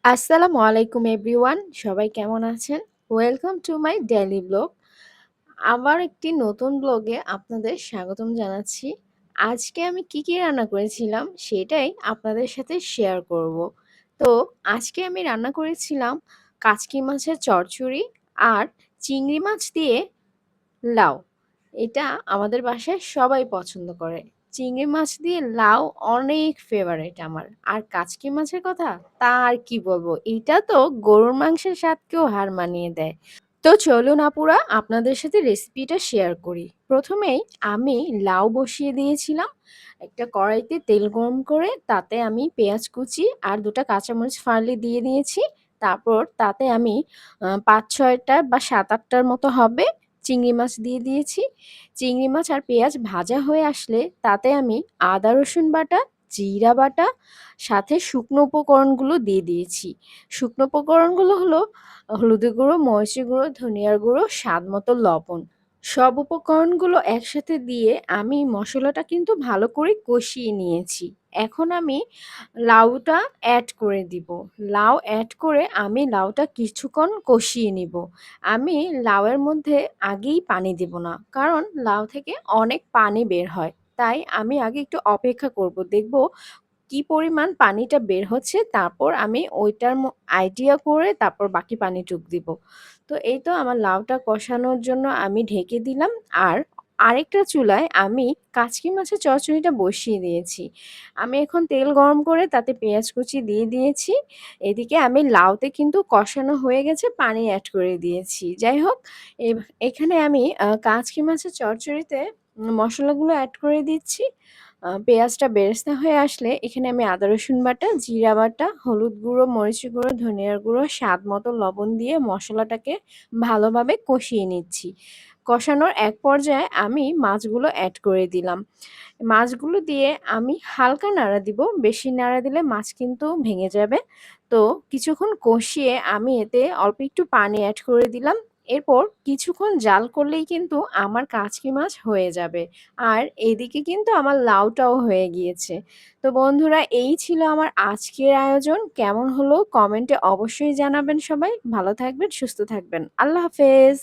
আসসালামু আলাইকুম এভরিওয়ান। সবাই কেমন আছেন? Welcome to my daily blog. আবার একটি নতুন ব্লগে আপনাদের স্বাগতম জানাচ্ছি। আজকে আমি কি রান্না করেছিলাম সেটাই আপনাদের সাথে শেয়ার করব। তো আজকে আমি রান্না করেছিলাম কাচকি মাছের চচ্চড়ি আর চিংড়ি মাছ দিয়ে লাউ। এটা আমাদের বাসায় সবাই পছন্দ করে। চিংড়ি মাছ দিয়ে লাউ অনেক ফেভারিট আমার। আর কাচকি মাছের কথা তা আর কি বলবো? এইটা তো গরুর মাংসের স্বাদকেও হার মানিয়ে দেয়। তো চলুন আপুরা আপনাদের সাথে রেসিপিটা শেয়ার করি। প্রথমেই আমি লাউ বসিয়ে দিয়েছিলাম। একটা কড়াইতে তেল গরম করে তাতে আমি পেঁয়াজ কুচি আর ২ টা কাঁচামরিচ ফালি দিয়ে দিয়েছি। তারপর তাতে আমি ৫-৬ টা বা ৭-৮ টার মতো হবে চিংড়ি মাছ দিয়ে দিয়েছি। চিংড়ি মাছ আর পেঁয়াজ ভাজা হয়ে আসলে তাতে আমি আদা রসুন বাটা, জিরা বাটা সাথে শুকনো উপকরণগুলো দিয়ে দিয়েছি। শুকনো উপকরণগুলো হলো হলুদের গুঁড়ো, মরিচের গুঁড়ো, ধনিয়ার গুঁড়ো, স্বাদমতো লবণ। সব উপকরণগুলো একসাথে দিয়ে আমি মসলাটা কিন্তু ভালো করে কষিয়ে নিয়েছি। এখন আমি লাউটা অ্যাড করে দিব। লাউ অ্যাড করে আমি লাউটা কিছুক্ষণ কষিয়ে নিব। আমি লাউয়ের মধ্যে আগেই পানি দিব না। কারণ লাউ থেকে অনেক পানি বের হয়। তাই আমি আগে একটু অপেক্ষা করব। দেখব কি পরিমাণ পানিটা বের হচ্ছে তারপর আমি ওইটার আইডিয়া করে তারপর বাকি পানিটুক দিব। তো এই তো আমার লাউটা কষানোর জন্য আমি ঢেকে দিলাম আর আরেকটা চুলায় আমি কাচকি মাছের চচ্চড়িটা বসিয়ে দিয়েছি। আমি এখন তেল গরম করে তাতে পেঁয়াজ কুচি দিয়ে দিয়েছি। এদিকে আমি লাউতে কিন্তু কষানো হয়ে গেছে পানি এড করে দিয়েছি। যাই হোক এখানে আমি কাচকি মাছের চচ্চড়িতে মসলাগুলো এড করে দিচ্ছি। পেঁয়াজটা বেরেস্তা হয়ে আসলে এখানে আমি আদা রসুন বাটা, জিরা বাটা, হলুদ গুঁড়ো, মরিচের গুঁড়ো, ধনিয়ার গুঁড়ো, স্বাদ মতো লবণ দিয়ে মশলাটাকে ভালোভাবে কষিয়ে নিচ্ছি। কষানোর এক পর্যায়ে আমি মাছগুলো এড করে দিলাম। মাছগুলো দিয়ে আমি হালকা নাড়া দিব, বেশি নাড়া দিলে মাছ কিন্তু ভেঙে যাবে। তো কিছুক্ষণ কষিয়ে আমি এতে অল্প একটু পানি এড করে দিলাম। এরপর কিছুক্ষণ জাল করলেই কিন্তু আমার কাচকি মাছ হয়ে যাবে। আর এদিকে কিন্তু আমার লাউটাও হয়ে গিয়েছে। তো বন্ধুরা এই ছিল আমার আজকের আয়োজন। কেমন হলো কমেন্টে অবশ্যই জানাবেন সবাই। ভালো থাকবেন, সুস্থ থাকবেন। আল্লাহ হাফেজ।